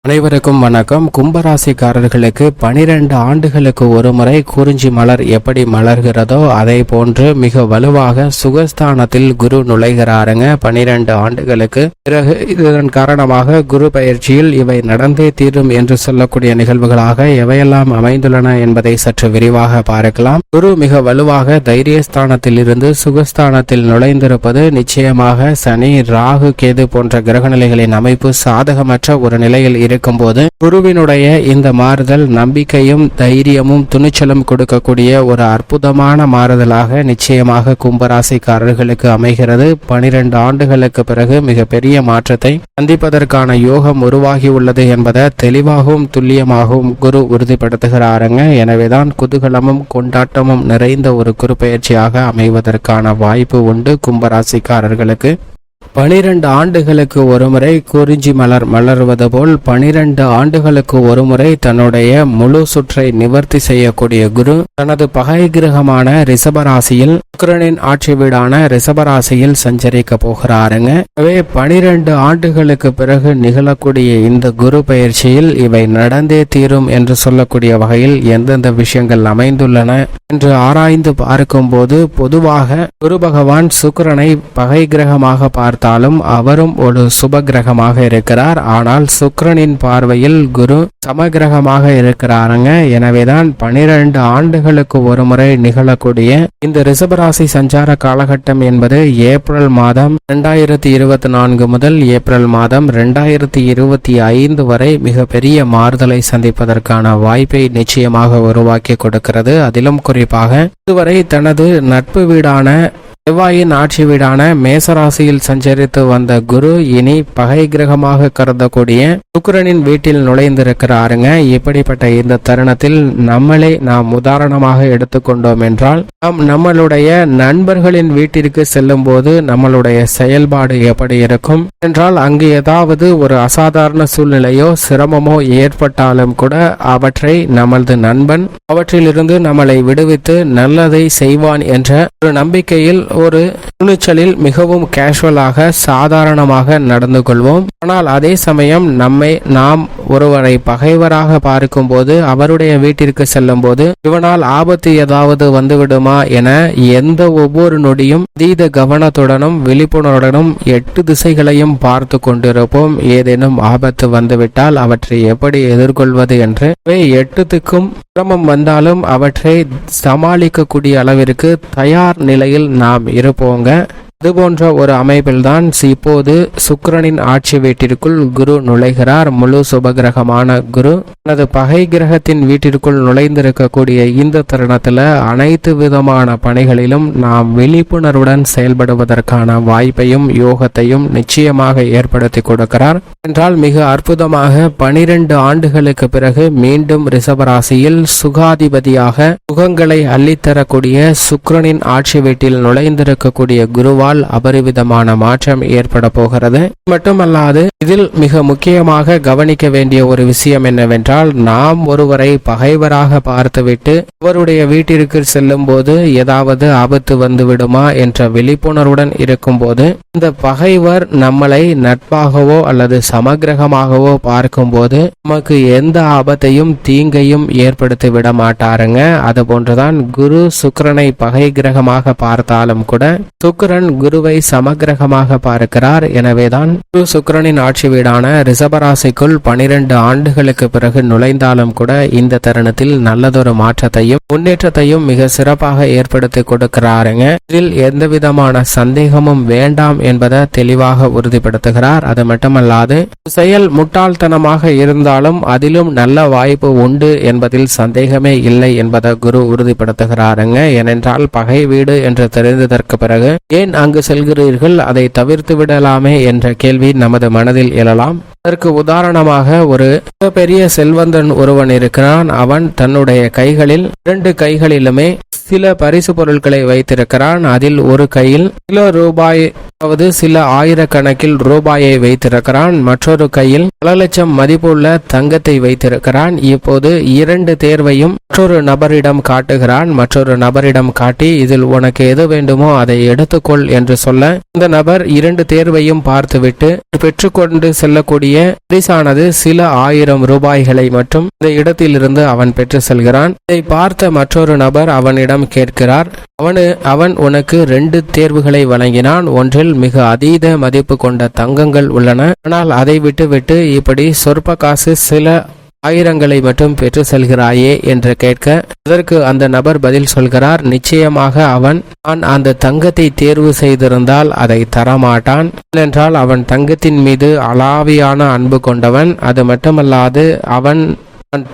அனைவருக்கும் வணக்கம். கும்பராசிக்காரர்களுக்கு 12 ஆண்டுகளுக்கு ஒரு முறை குறிஞ்சி மலர் எப்படி மலர்கிறதோ அதே போன்று மிக வலுவாக சுகஸ்தானத்தில் குரு நுழைகிறாருங்க. 12 ஆண்டுகளுக்கு பிறகு இதன் காரணமாக குரு பயிற்சியில் இவை நடந்தே தீரும் என்று சொல்லக்கூடிய நிகழ்வுகளாக எவையெல்லாம் அமைந்துள்ளன என்பதை சற்று விரிவாக பார்க்கலாம். குரு மிக வலுவாக தைரியஸ்தானத்தில் இருந்து சுகஸ்தானத்தில் நுழைந்திருப்பது நிச்சயமாக சனி, ராகு, கேது போன்ற கிரகநிலைகளின் அமைப்பு சாதகமற்ற ஒரு நிலையில் இருக்கும்போது குருவினுடைய இந்த மாறுதல் நம்பிக்கையும் தைரியமும் துணிச்சலும் கொடுக்கக்கூடிய ஒரு அற்புதமான மாறுதலாக நிச்சயமாக கும்பராசிக்காரர்களுக்கு அமைகிறது. 12 ஆண்டுகளுக்கு பிறகு மிகப்பெரிய மாற்றத்தை சந்திப்பதற்கான யோகம் உருவாகி உள்ளது என்பதை தெளிவாகவும் துல்லியமாகவும் குரு உறுதிப்படுத்துகிறாருங்க. எனவேதான் குதூகலமும் கொண்டாட்டமும் நிறைந்த ஒரு குரு பயிற்சியாக அமைவதற்கான வாய்ப்பு உண்டு. கும்பராசிக்காரர்களுக்கு 12 ஆண்டுகளுக்கு ஒருமுறை குறிஞ்சி மலர் மலர்வது போல் 12 ஆண்டுகளுக்கு ஒருமுறை தன்னுடைய முழு சுற்றை நிவர்த்தி செய்யக்கூடிய குரு தனது பகை கிரகமான ரிஷபராசியில் சுக்கிரனின் ஆட்சி வீடான ரிஷபராசியில் சஞ்சரிக்க போகிறாருங்க. 12 ஆண்டுகளுக்கு பிறகு நிகழக்கூடிய இந்த குரு பயிற்சியில் இவை நடந்தே தீரும் என்று சொல்லக்கூடிய வகையில் எந்தெந்த விஷயங்கள் அமைந்துள்ளன என்று ஆராய்ந்து பார்க்கும் போது பொதுவாக குரு பகவான் சுக்கிரனை பகை கிரகமாக பார்த்தாலும் அவரும் ஒரு சுப கிரகமாக இருக்கிறார். ஆனால் சுக்கிரனின் பார்வையில் குரு சமகிரகமாக இருக்கிறாருங்க. எனவேதான் 12 ஆண்டுகளுக்கு ஒரு முறை நிகழக்கூடிய இந்த ரிஷபராசி சஞ்சார காலகட்டம் என்பது ஏப்ரல் மாதம் 2024 முதல் ஏப்ரல் மாதம் 2025 வரை மிகப்பெரிய மாறுதலை சந்திப்பதற்கான வாய்ப்பை நிச்சயமாக உருவாக்கி கொடுக்கிறது. அதிலும் குறிப்பாக இதுவரை தனது நட்பு வீடான செவ்வாயின் ஆட்சி வீடான மேசராசியில் சஞ்சரித்து வந்த குரு இனி பகை கிரகமாக கருதக்கூடிய சுக்கிரனின் வீட்டில் நுழைந்திருக்கிறாருங்க. இப்படிப்பட்ட இந்த தருணத்தில் நாம் உதாரணமாக எடுத்துக்கொண்டோம் என்றால் நம்மளுடைய நண்பர்களின் வீட்டிற்கு செல்லும் போது நம்மளுடைய செயல்பாடு எப்படி இருக்கும் என்றால் அங்கு ஏதாவது ஒரு அசாதாரண சூழ்நிலையோ சிரமமோ ஏற்பட்டாலும் கூட அவற்றை நமது நண்பன் அவற்றிலிருந்து நம்மளை விடுவித்து நல்லதை செய்வான் என்ற ஒரு நம்பிக்கையில் ஒரு துணிச்சலில் மிகவும் கேஷுவலாக சாதாரணமாக நடந்து கொள்வோம். ஆனால் அதே சமயம் நாம் ஒருவரை பகைவராக பார்க்கும் போது அவருடைய வீட்டிற்கு செல்லும் போது இவனால் ஆபத்து ஏதாவது வந்துவிடுமா என ஒவ்வொரு நொடியும் அதீத கவனத்துடனும் விழிப்புணர்வுடனும் 8 திசைகளையும் பார்த்து கொண்டிருப்போம். ஏதேனும் ஆபத்து வந்துவிட்டால் அவற்றை எப்படி எதிர்கொள்வது என்று 8த்துக்கும் சிரமம் வந்தாலும் அவற்றை சமாளிக்கக்கூடிய அளவிற்கு தயார் நிலையில் நாம் இருப்போங்க. இதுபோன்ற ஒரு அமைப்பில்தான் இப்போது சுக்கிரனின் ஆட்சி வீட்டிற்குள் குரு நுழைகிறார். முழு சுபகிரகமான குரு தனது பகை கிரகத்தின் வீட்டிற்குள் நுழைந்திருக்கக்கூடிய இந்த தருணத்துல அனைத்து விதமான பணிகளிலும் நாம் விழிப்புணர்வுடன் செயல்படுவதற்கான வாய்ப்பையும் யோகத்தையும் நிச்சயமாக ஏற்படுத்தி கொடுக்கிறார். என்றால் மிக அற்புதமாக 12 ஆண்டுகளுக்கு பிறகு மீண்டும் ரிஷபராசியில் சுகாதிபதியாக சுகங்களை அள்ளித்தரக்கூடிய சுக்கிரனின் ஆட்சி வீட்டில் நுழைந்திருக்கக்கூடிய குருவால் அபரிவிதமான மாற்றம் ஏற்பட போகிறது. மட்டுமல்லாது இதில் மிக முக்கியமாக கவனிக்க வேண்டிய ஒரு விஷயம் என்னவென்றால் நாம் ஒருவரை பகைவராக பார்த்துவிட்டு அவருடைய வீட்டிற்கு செல்லும் போது ஏதாவது ஆபத்து வந்துவிடுமா என்ற விழிப்புணர்வுடன் இருக்கும் போது இந்த பகைவர் நம்மளை நட்பாகவோ அல்லது சமகிரகமாகவோ பார்க்கும் போது நமக்கு எந்த ஆபத்தையும் தீங்கையும் ஏற்படுத்தி விட மாட்டாருங்க. அது போன்றுதான் குரு சுக்கிரனை பகை கிரகமாக பார்த்தாலும் கூட சுக்கிரன் குருவை சமகிரகமாக பார்க்கிறார். எனவேதான் குரு சுக்கிரனின் ஆட்சி வீடான ரிஷபராசிக்குள் 12 ஆண்டுகளுக்கு பிறகு நுழைந்தாலும் கூட இந்த தருணத்தில் நல்லதொரு மாற்றத்தையும் முன்னேற்றத்தையும் மிக சிறப்பாக ஏற்படுத்தி கொடுக்கிறாருங்க. இதில் எந்த விதமான சந்தேகமும் வேண்டாம் என்பதை தெளிவாக உறுதிப்படுத்துகிறார். அது மட்டுமல்லாது செயல் முட்டாள்தனமாக இருந்தாலும் அதிலும் நல்ல வாய்ப்பு உண்டு என்பதில் சந்தேகமே இல்லை என்பதை குரு உறுதிப்படுத்துகிறாருங்க. ஏனென்றால் பகை வீடு என்று தெரிந்ததற்கு பிறகு ஏன் அங்கு செல்கிறீர்கள், அதை தவிர்த்து விடலாமே என்ற கேள்வி நமது மனதில் எழலாம். அதற்கு உதாரணமாக ஒரு பெரிய செல்வந்தன் ஒருவன் இருக்கிறான். அவன் தன்னுடைய கைகளில் 2 கைகளிலுமே சில பரிசு பொருட்களை வைத்திருக்கிறான். அதில் ஒரு கையில் சில ரூபாய், அதாவது சில ஆயிரக்கணக்கில் ரூபாயை வைத்திருக்கிறான். மற்றொரு கையில் பல லட்சம் மதிப்புள்ள தங்கத்தை வைத்திருக்கிறான். இப்போது 2 தேர்வையும் மற்றொரு நபரிடம் காட்டுகிறான். மற்றொரு நபரிடம் காட்டி இதில் உனக்கு எது வேண்டுமோ அதை எடுத்துக்கொள் என்று சொல்ல, இந்த நபர் 2 தேர்வையும் பார்த்துவிட்டு பெற்றுக்கொண்டு செல்லக்கூடிய பரிசானது சில 1000 ரூபாய்களை மட்டும் இந்த இடத்திலிருந்து அவன் பெற்று செல்கிறான். இதை பார்த்த மற்றொரு நபர் அவனிடம் கேட்கிறார். அவன் உனக்கு 2 தேர்வுகளை வழங்கினான். ஒன்றில் மிக அதீத மதிப்பு கொண்ட தங்கங்கள் உள்ளன. ஆனால் அதை விட்டுவிட்டு இப்படி சொற்ப காசு சில ஆயிரங்களை மட்டும் பெற்று செல்கிறாயே என்று கேட்க, அதற்கு அந்த நபர் பதில் சொல்கிறார். நிச்சயமாக நான் அந்த தங்கத்தை தேர்வு செய்திருந்தால் அதை தரமாட்டான். ஏனென்றால் அவன் தங்கத்தின் மீது அலாவியான அன்பு கொண்டவன். அது மட்டுமல்லாது அவன்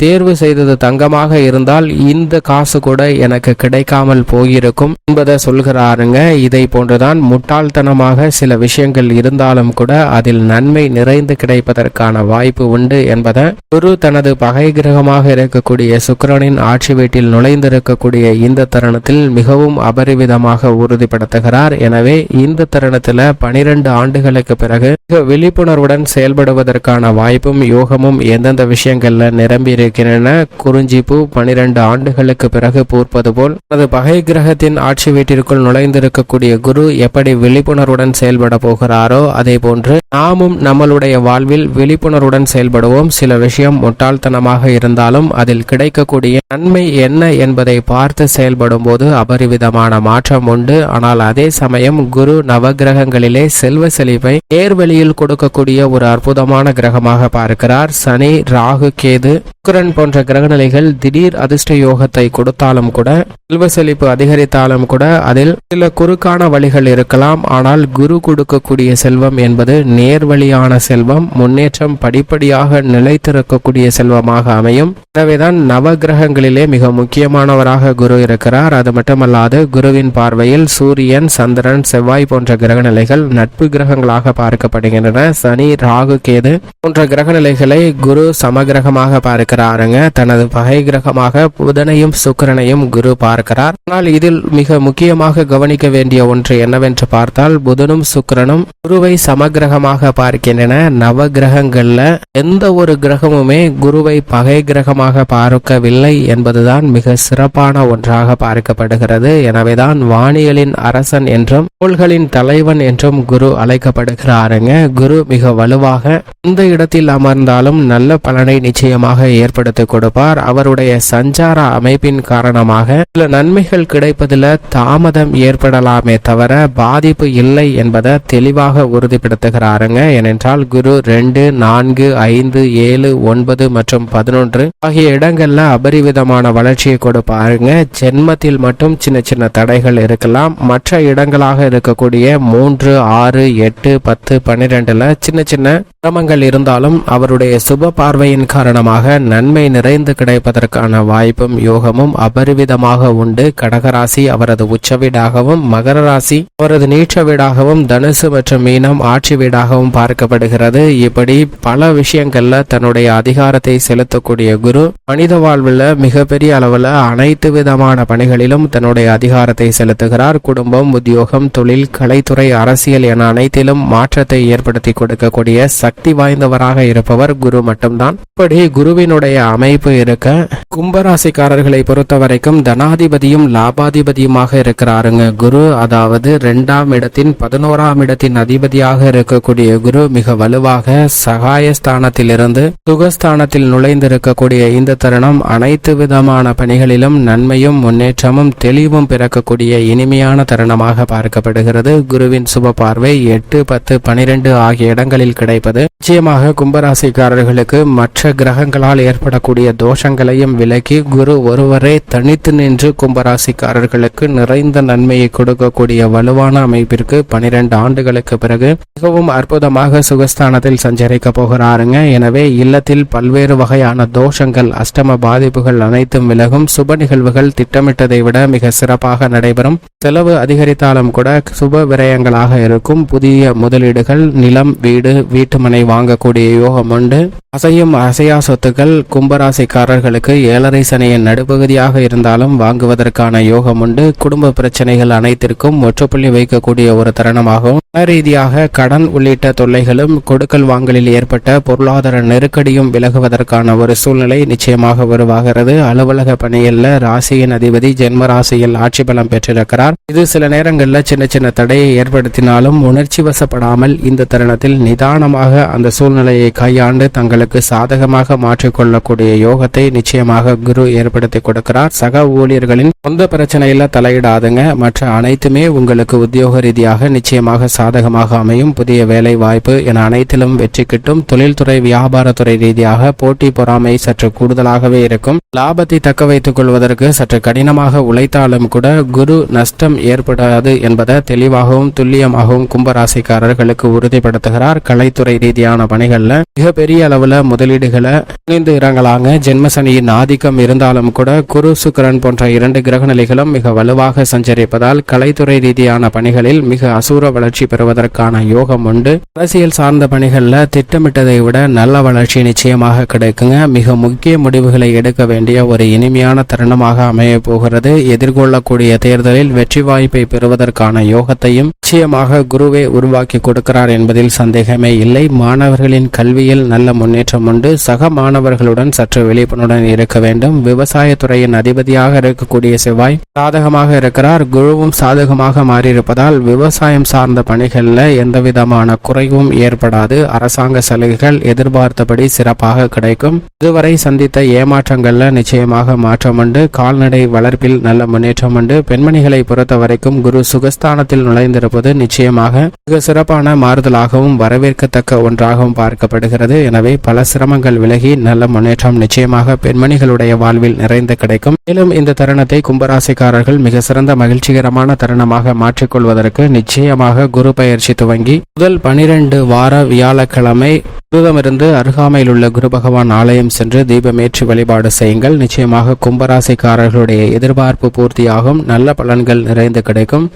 தேர்வு செய்தது தங்கமாக இருந்தால் இந்த காசு கூட எனக்கு கிடைக்காமல் போயிருக்கும் என்பதை சொல்கிறாருங்க. இதை போன்றுதான் முட்டாள்தனமாக சில விஷயங்கள் இருந்தாலும் கூட அதில் நன்மை நிறைந்து கிடைப்பதற்கான வாய்ப்பு உண்டு என்பதை குரு தனது பகை கிரகமாக இருக்கக்கூடிய சுக்கிரனின் ஆட்சி வீட்டில் நுழைந்திருக்கக்கூடிய இந்த தருணத்தில் மிகவும் அபரிவிதமாக உறுதிப்படுத்துகிறார். எனவே இந்த தருணத்தில் 12 ஆண்டுகளுக்கு பிறகு விழிப்புணர்வுடன் செயல்படுவதற்கான வாய்ப்பும் யோகமும் எந்தெந்த விஷயங்கள்ல நிரம்பி இருக்கின்றன. குறிஞ்சிப்பூ 12 ஆண்டுகளுக்கு பிறகு பூர்ப்பது போல் அது பகை கிரகத்தின் ஆட்சி வீட்டிற்குள் நுழைந்திருக்கக்கூடிய குரு எப்படி விழிப்புணர்வுடன் செயல்பட போகிறாரோ அதே போன்று நாமும் நம்மளுடைய வாழ்வில் விழிப்புணர்வுடன் செயல்படுவோம். சில விஷயம் முட்டாள்தனமாக இருந்தாலும் அதில் கிடைக்கக்கூடிய நன்மை என்ன என்பதை பார்த்து செயல்படும் போது அபரிவிதமான மாற்றம் உண்டு. ஆனால் அதே சமயம் குரு நவகிரகங்களிலே செல்வ செழிப்பை நேர்வழியில் கொடுக்கக்கூடிய ஒரு அற்புதமான கிரகமாக பார்க்கிறார். சனி, ராகு, கேது, சுக்கிரன் போன்ற கிரகநிலைகள் திடீர் அதிர்ஷ்ட யோகத்தை கொடுத்தாலும் கூட, செல்வ செழிப்பு அதிகரித்தாலும் கூட அதில் சில குறுக்கான வழிகள் இருக்கலாம். ஆனால் குரு கொடுக்கக்கூடிய செல்வம் என்பது நேர்வழியான செல்வம், முன்னேற்றம் படிப்படியாக நிலைத்திருக்கக்கூடிய செல்வமாக அமையும். எனவேதான் நவகிரகங்களிலே மிக முக்கியமானவராக குரு இருக்கிறார். அது மட்டுமல்லாது குருவின் பார்வையில் சூரியன், சந்திரன், செவ்வாய் போன்ற கிரகநிலைகள் நட்பு கிரகங்களாக பார்க்கப்படுகின்றன. சனி, ராகு, கேது போன்ற கிரகநிலைகளை குரு சமகிரகமாக பார்க்கிறாருங்க. தனது பகை கிரகமாக புதனையும் சுக்கிரனையும் குரு பார்க்கிறார். ஆனால் இதில் மிக முக்கியமாக கவனிக்க வேண்டிய ஒன்று என்னவென்று பார்த்தால், புதனும் சுக்கிரனும் குருவை சமகிரகமாக பார்க்கின்றன. நவ கிரகங்கள்ல எந்த ஒரு கிரகமுமே குருவை பகை கிரகமாக பார்க்கவில்லை என்பதுதான் மிக சிறப்பான ஒன்றாக பார்க்கப்படுகிறது. எனவேதான் வானியலின் அரசன் என்றும் கோள்களின் தலைவன் என்றும் குரு அழைக்கப்படுகிறாருங்க. குரு மிக வலுவாக இந்த இடத்தில் அமர்ந்தாலும் நல்ல பலனை நிச்சயமாக ஏற்படுத்தி கொடுப்பார். அவருடைய சஞ்சார அமைப்பின் காரணமாக சில நன்மைகள் கிடைப்பதில் தாமதம் ஏற்படலாமே தவிர பாதிப்பு இல்லை என்பதை தெளிவாக உறுதிப்படுத்துகிறாருங்க. ஏனென்றால் குரு 2, 4, 5, 7, 9 மற்றும் 11 ஆகிய இடங்கள்ல அபரிவிதமான வளர்ச்சியை கொடுப்பாருங்க. ஜென்மத்தில் மட்டும் சின்ன சின்ன தடைகள் இருக்கலாம். மற்ற இடங்களாக இருக்கக்கூடிய 3, 6, 8, 10, 12ல சின்ன சின்ன சிரமங்கள் இருந்தாலும் அவருடைய சுப பார்வையின் காரணமாக நன்மை நிறைந்து கிடைப்பதற்கான வாய்ப்பும் யோகமும் அபரிவிதமாக உண்டு. கடகராசி அவரது உச்ச வீடாகவும், மகர ராசி அவரது நீச்ச வீடாகவும், தனுசு மற்றும் மீனம் ஆட்சி வீடாகவும் பார்க்கப்படுகிறது. இப்படி பல விஷயங்கள்ல தன்னுடைய அதிகாரத்தை செலுத்தக்கூடிய குரு மனித வாழ்வில் மிகப்பெரிய அளவில் அனைத்து விதமான பணிகளிலும் தன்னுடைய அதிகாரத்தை செலுத்துகிறார். குடும்பம், உத்தியோகம், தொழில், கலைத்துறை, அரசியல் என அனைத்திலும் மாற்றத்தை ஏற்படுத்தி கொடுக்கக்கூடிய சக்தி வாய்ந்தவராக இருப்பவர் குரு மட்டும்தான். இப்படி குருவினுடைய அமைப்பு இருக்க கும்பராசிக்காரர்களை பொறுத்த வரைக்கும் தனாதிபதியும் லாபாதிபதியுமாக இருக்கிறாருங்க குரு. அதாவது 2ஆம் இடத்தின் 11ஆம் இடத்தின் அதிபதியாக இருக்கக்கூடிய குரு மிக வலுவாக சகாயஸ்தானத்திலிருந்து சுகஸ்தானத்தில் நுழைந்திருக்கக்கூடிய இந்த தருணம் அனைத்து விதமான பணிகளிலும் நன்மையும் முன்னேற்றமும் தெளிவும் பிறக்கக்கூடிய இனிமையான தருணமாக பார்க்கப்படுகிறது. குருவின் சுப பார்வை 8, 10, 12 ஆகிய இடங்களில் கிடைப்பது நிச்சயமாக கும்பராசிக்காரர்களுக்கு மற்ற கிரகங்களால் ஏற்படக்கூடிய தோஷங்களையும் விலக்கி குரு ஒருவரே தனித்து நின்று கும்பராசிக்காரர்களுக்கு நிறைந்த நன்மையை கொடுக்கக்கூடிய வலுவான அமைப்பிற்கு 12 ஆண்டுகளுக்கு பிறகு மிகவும் அற்புதமாக சுகஸ்தானத்தில் சஞ்சரிக்க போகிறாருங்க. எனவே இல்லத்தில் பல்வேறு வகையான தோஷங்கள், அஷ்டம பாதிப்புகள் அனைத்தும் விலகும். சுப நிகழ்வுகள் திட்டமிட்டதை விட மிக சிறப்பாக நடைபெறும். செலவு அதிகரித்தாலும் கூட சுப விரயங்களாக இருக்கும். புதிய முதலீடுகள், நிலம், வீடு, வீட்டுமனை வாங்கக்கூடிய யோகம் உண்டு. அசையும் அசையா சொத்துக்கள் கும்பராசிக்காரர்களுக்கு 7.5 சனியின் நடுப்பகுதியாக இருந்தாலும் வாங்குவதற்கான யோகம் உண்டு. குடும்ப பிரச்சனைகள் அனைத்திற்கும் முற்றுப்புள்ளி வைக்கக்கூடிய ஒரு தருணமாகவும், பண ரீதியாக கடன் உள்ளிட்ட தொல்லைகளும் கொடுக்கல் வாங்கலில் ஏற்பட்ட பொருளாதார நெருக்கடியும் விலகுவதற்கான ஒரு சூழ்நிலை நிச்சயமாக உருவாகிறது. அலுவலக பணியில் ராசியின் அதிபதி ஜென்ம ராசியில் ஆட்சி பலம் பெற்றிருக்கிறார். இது சில நேரங்களில் சின்ன சின்ன தடையை ஏற்படுத்தினாலும் உணர்ச்சி வசப்படாமல் இந்த தருணத்தில் நிதானமாக அந்த சூழ்நிலையை கையாண்டு தங்களுக்கு சாதகமாக மாற்றிக்கொள்ளக்கூடிய யோகத்தை நிச்சயமாக குரு ஏற்படுத்தி கொடுக்கிறார். சக ஊழியர்களின் சொந்த பிரச்சனையில தலையிடாதுங்க. மற்ற அனைத்துமே உங்களுக்கு உத்தியோக ரீதியாக நிச்சயமாக சாதகமாக அமையும். புதிய வேலை வாய்ப்பு என அனைத்திலும் வெற்றி கிட்டும். தொழில்துறை வியாபாரத்துறை ரீதியாக போட்டி பொறாமை சற்று கூடுதலாகவே இருக்கும். லாபத்தை தக்க வைத்துக் கொள்வதற்கு சற்று கடினமாக உழைத்தாலும் கூட குரு நஷ்டம் ஏற்படாது என்பதை தெளிவாகவும் துல்லியமாகவும் கும்பராசிக்காரர்களுக்கு உறுதிப்படுத்துகிறார். கலைத்துறை ரீதியான பணிகள்ல மிகப்பெரிய அளவுல முதலீடுகளை இணைந்து இறங்கலாங்க. ஜென்மசனியின் ஆதிக்கம் இருந்தாலும் கூட குரு சுக்கிரன் போன்ற 2 கிரகநிலைகளும் மிக வலுவாக சஞ்சரிப்பதால் கலைத்துறை ரீதியான பணிகளில் மிக அசூர வளர்ச்சி பெறுவதற்கான யோகம் உண்டு. அரசியல் சார்ந்த பணிகள்ல திட்டமிட்டதை விட நல்ல வளர்ச்சி நிச்சயமாக கிடைக்குங்க. மிக முக்கிய முடிவுகளை எடுக்க வேண்டிய ஒரு இனிமையான தருணமாக அமைய போகிறது. எதிர்கொள்ளக்கூடிய தேர்தலில் வெற்றி வாய்ப்பை பெறுவதற்கான யோகத்தையும் நிச்சயமாக குருவே உருவாக்கி கொடுக்கிறார் என்பதில் சந்தேகமே இல்லை. மாணவர்களின் கல்வியில் நல்ல முன்னேற்றம் உண்டு. சக மாணவர்களுடன் சற்று விழிப்புணர்வுடன் இருக்க வேண்டும். விவசாயத்துறையின் அதிபதியாக இருக்கக்கூடிய செவ்வாய் சாதகமாக இருக்கிறார். குருவும் சாதகமாக மாறியிருப்பதால் விவசாயம் சார்ந்த பணிகள்ல எந்தவிதமான குறைவும் ஏற்படாது. அரசாங்க சலுகைகள் எதிர்பார்த்தபடி சிறப்பாக கிடைக்கும். இதுவரை சந்தித்த ஏமாற்றங்கள்ல நிச்சயமாக மாற்றம் உண்டு. கால்நடை வளர்ப்பில் நல்ல முன்னேற்றம் உண்டு. பெண்மணிகளை பொறுத்த வரைக்கும் குரு சுகஸ்தானத்தில் நுழைந்திருப்பது நிச்சயமாக மிக சிறப்பான மாறுதலாகவும் வரவேற்கத்தக்க ஒன்றாகவும் பார்க்கப்படுகிறது. எனவே பல சிரமங்கள் விலகி நல்ல முன்னேற்றம் நிச்சயமாக பெண்மணிகளுடைய வாழ்வில் நிறைந்து கிடைக்கும். மேலும் இந்த தருணத்தை கும்பராசிக்காரர்கள் மிக சிறந்த மகிழ்ச்சிகரமான தருணமாக மாற்றிக்கொள்வதற்கு நிச்சயமாக குரு பயிற்சி துவங்கி முதல் 12 வார வியாழக்கிழமை விரதமிருந்து அருகாமையில் உள்ள குரு பகவான் ஆலயம் சென்று தீபமேற்றி வழிபாடு செய்யுங்கள். நிச்சயமாக கும்பராசிக்காரர்களுடைய எதிர்பார்ப்பு பூர்த்தியாகும். நல்ல பலன்கள் நிறைந்து கிடைக்கும்.